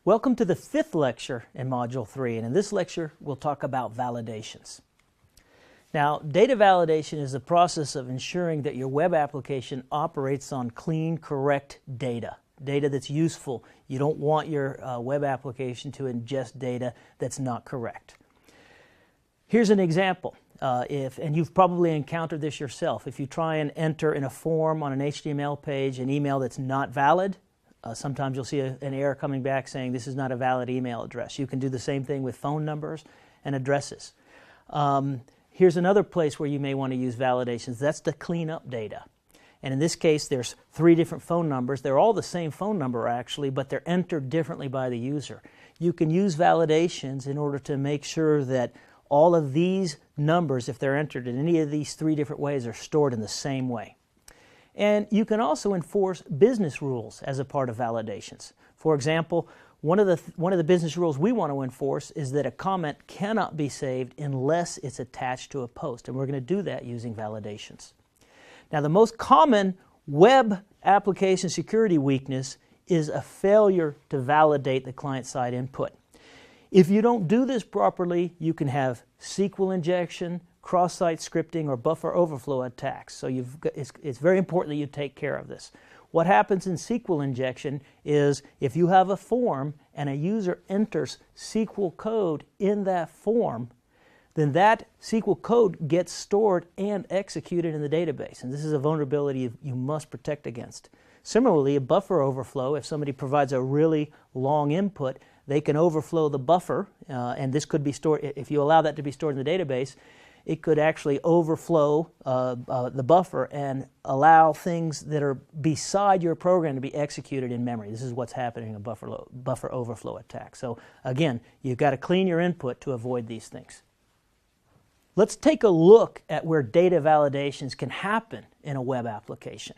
Welcome to the fifth lecture in Module 3, and in this lecture we'll talk about validations. Now, data validation is the process of ensuring that your web application operates on clean, correct data that's useful. You don't want your web application to ingest data that's not correct. Here's an example, and you've probably encountered this yourself. If you try and enter in a form on an HTML page an email that's not valid, sometimes you'll see an error coming back saying this is not a valid email address. You can do the same thing with phone numbers and addresses. Here's another place where you may want to use validations. That's to clean up data. And in this case, there's 3 different phone numbers. They're all the same phone number actually, but they're entered differently by the user. You can use validations in order to make sure that all of these numbers, if they're entered in any of these 3 different ways, are stored in the same way. And you can also enforce business rules as a part of validations. For example, one of the business rules we want to enforce is that a comment cannot be saved unless it's attached to a post, and we're going to do that using validations. Now, the most common web application security weakness is a failure to validate the client-side input. If you don't do this properly, you can have SQL injection, cross-site scripting, or buffer overflow attacks. So it's very important that you take care of this. What happens in SQL injection is if you have a form and a user enters SQL code in that form, then that SQL code gets stored and executed in the database. And this is a vulnerability you must protect against. Similarly, a buffer overflow, if somebody provides a really long input, they can overflow the buffer, and this could be stored, if you allow that to be stored in the database, it could actually overflow the buffer and allow things that are beside your program to be executed in memory. This is what's happening in a buffer overflow attack. So again, you've got to clean your input to avoid these things. Let's take a look at where data validations can happen in a web application.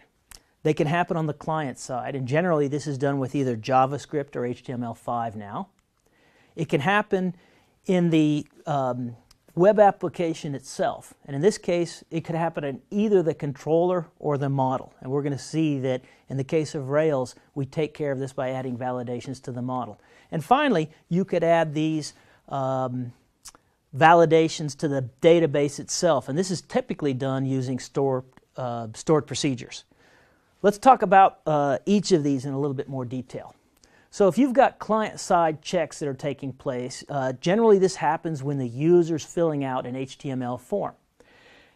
They can happen on the client side, and generally this is done with either JavaScript or HTML5 now. It can happen in the web application itself, and in this case it could happen in either the controller or the model, and we're going to see that in the case of Rails we take care of this by adding validations to the model. And finally, you could add these validations to the database itself, and this is typically done using stored procedures. Let's talk about each of these in a little bit more detail. So if you've got client-side checks that are taking place, generally this happens when the user's filling out an HTML form.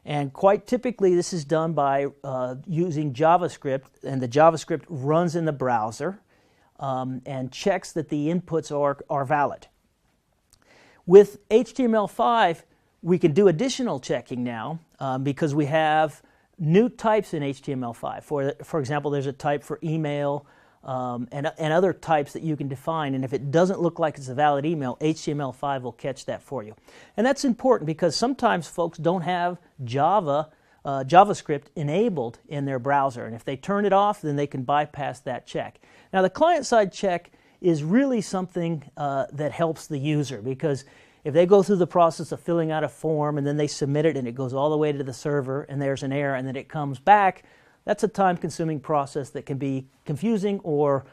And quite typically this is done by using JavaScript, and the JavaScript runs in the browser and checks that the inputs are valid. With HTML5, we can do additional checking now because we have new types in HTML5. For example, there's a type for email, and other types that you can define, and if it doesn't look like it's a valid email, HTML5 will catch that for you. And that's important because sometimes folks don't have JavaScript enabled in their browser, and if they turn it off, then they can bypass that check. Now, the client-side check is really something that helps the user, because if they go through the process of filling out a form and then they submit it and it goes all the way to the server and there's an error and then it comes back, that's a time-consuming process that can be confusing or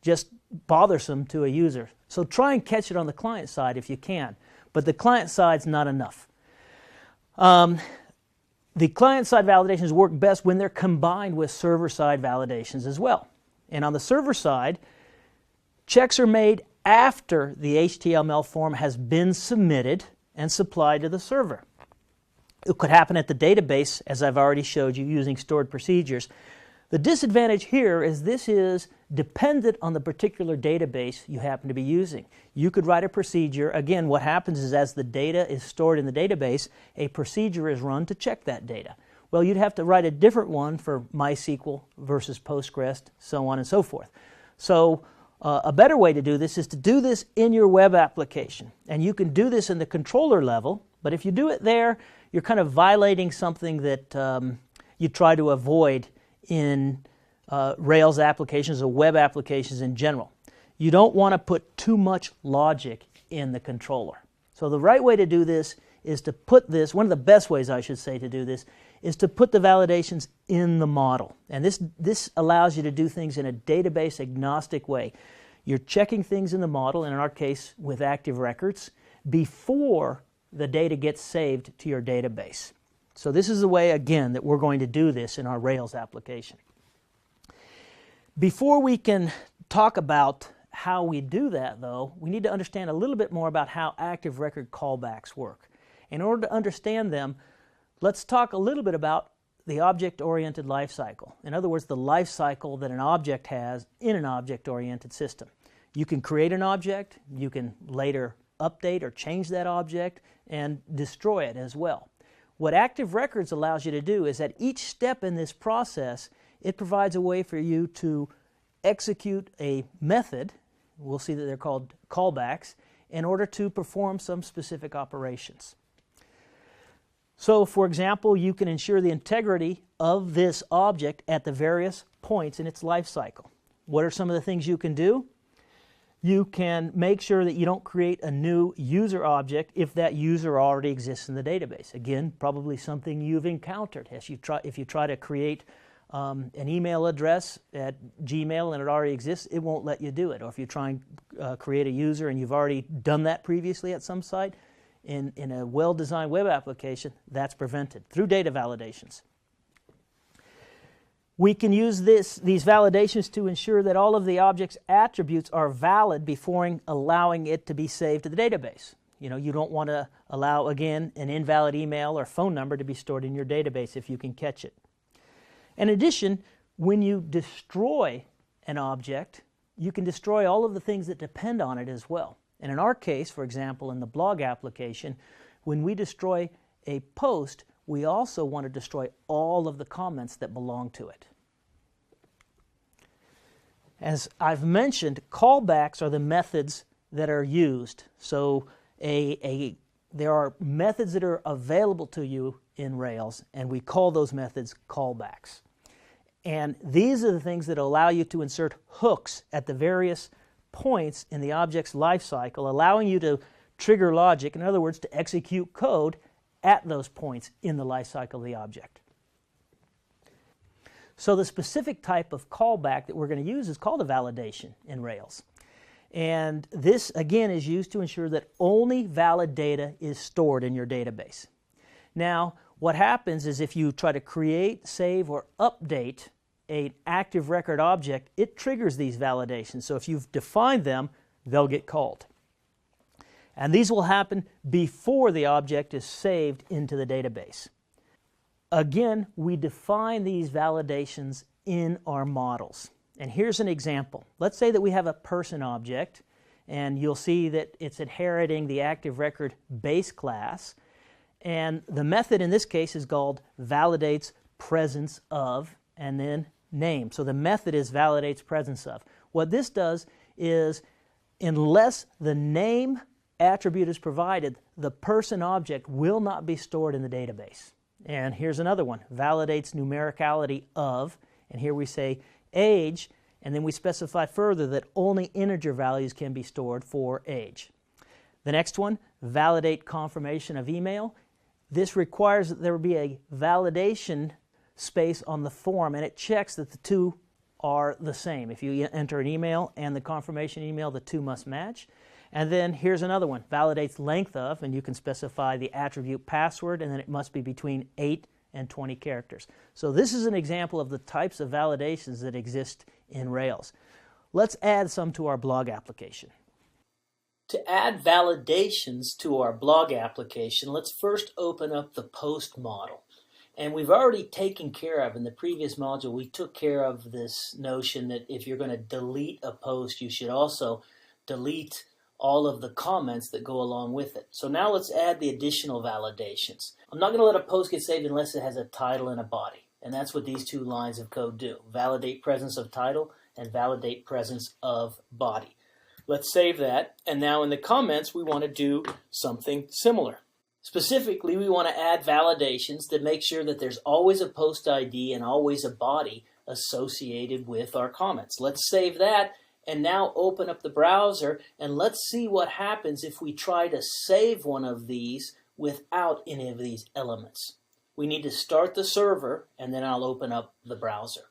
just bothersome to a user. So try and catch it on the client side if you can, but the client side's not enough. The client-side validations work best when they're combined with server-side validations as well. And on the server side, checks are made after the HTML form has been submitted and supplied to the server. It could happen at the database, as I've already showed you, using stored procedures. The disadvantage here is this is dependent on the particular database you happen to be using. You could write a procedure. Again, what happens is as the data is stored in the database, a procedure is run to check that data. Well, you'd have to write a different one for MySQL versus Postgres, so on and so forth. So a better way to do this is to do this in your web application. And you can do this in the controller level, but if you do it there, you're kind of violating something that you try to avoid in Rails applications or web applications in general. You don't want to put too much logic in the controller. So the right way to do this is to put this, one of the best ways I should say to do this, is to put the validations in the model. And this allows you to do things in a database agnostic way. You're checking things in the model, and in our case with active records, before the data gets saved to your database. So this is the way, again, that we're going to do this in our Rails application. Before we can talk about how we do that, though, we need to understand a little bit more about how active record callbacks work. In order to understand them, let's talk a little bit about the object-oriented lifecycle. In other words, the life cycle that an object has in an object-oriented system. You can create an object, you can later update or change that object, and destroy it as well. What Active Records allows you to do is at each step in this process, it provides a way for you to execute a method, we'll see that they're called callbacks, in order to perform some specific operations. So, for example, you can ensure the integrity of this object at the various points in its life cycle. What are some of the things you can do? You can make sure that you don't create a new user object if that user already exists in the database. Again, probably something you've encountered. If you try to create an email address at Gmail and it already exists, it won't let you do it. Or if you try and create a user and you've already done that previously at some site, in a well-designed web application, that's prevented through data validations. We can use these validations to ensure that all of the object's attributes are valid before allowing it to be saved to the database. You know, you don't want to allow, again, an invalid email or phone number to be stored in your database if you can catch it. In addition, when you destroy an object, you can destroy all of the things that depend on it as well. And in our case, for example, in the blog application, when we destroy a post, we also want to destroy all of the comments that belong to it. As I've mentioned, callbacks are the methods that are used. So there are methods that are available to you in Rails, and we call those methods callbacks. And these are the things that allow you to insert hooks at the various points in the object's life cycle, allowing you to trigger logic, in other words, to execute code at those points in the life cycle of the object. So the specific type of callback that we're going to use is called a validation in Rails. And this, again, is used to ensure that only valid data is stored in your database. Now, what happens is if you try to create, save, or update an active record object, it triggers these validations. So if you've defined them, they'll get called. And these will happen before the object is saved into the database. Again, we define these validations in our models. And here's an example. Let's say that we have a person object, and you'll see that it's inheriting the active record base class. And the method in this case is called validates presence of, and then name. So the method is validates presence of. What this does is, unless the name attribute is provided, the person object will not be stored in the database. And here's another one, validates numericality of, and here we say age, and then we specify further that only integer values can be stored for age. The next one, validate confirmation of email. This requires that there be a validation space on the form, and it checks that the two are the same. If you enter an email and the confirmation email, the two must match. And then here's another one, validates length of, and you can specify the attribute password, and then it must be between 8 and 20 characters. So this is an example of the types of validations that exist in Rails. Let's add some to our blog application. To add validations to our blog application, let's first open up the post model. And we've already taken care of, in the previous module, we took care of this notion that if you're going to delete a post, you should also delete all of the comments that go along with it. So now let's add the additional validations. I'm not going to let a post get saved unless it has a title and a body. And that's what these two lines of code do. Validate presence of title and validate presence of body. Let's save that. And now in the comments, we want to do something similar. Specifically, we want to add validations that make sure that there's always a post ID and always a body associated with our comments. Let's save that and now open up the browser and let's see what happens if we try to save one of these without any of these elements. We need to start the server and then I'll open up the browser.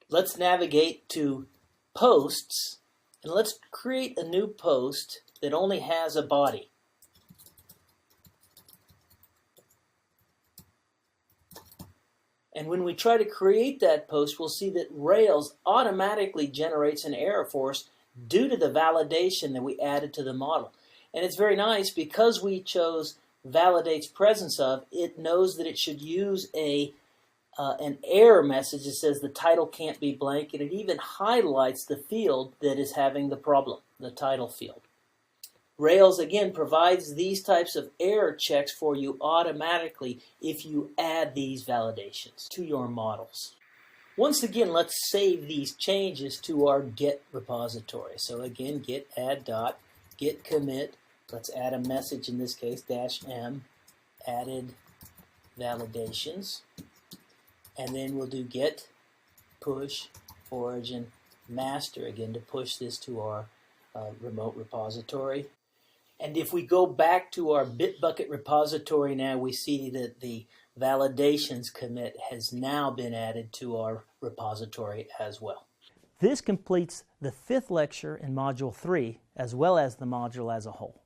Let's navigate to Posts, and let's create a new post that only has a body. And when we try to create that post, we'll see that Rails automatically generates an error for us due to the validation that we added to the model. And it's very nice because we chose validates presence of, it knows that it should use an error message that says the title can't be blank, and it even highlights the field that is having the problem, the title field. Rails, again, provides these types of error checks for you automatically if you add these validations to your models. Once again, let's save these changes to our Git repository. So again, git add dot, git commit, let's add a message, in this case, -m, added validations. And then we'll do git push origin master, again, to push this to our remote repository. And if we go back to our Bitbucket repository now, we see that the validations commit has now been added to our repository as well. This completes the 5th lecture in Module 3, as well as the module as a whole.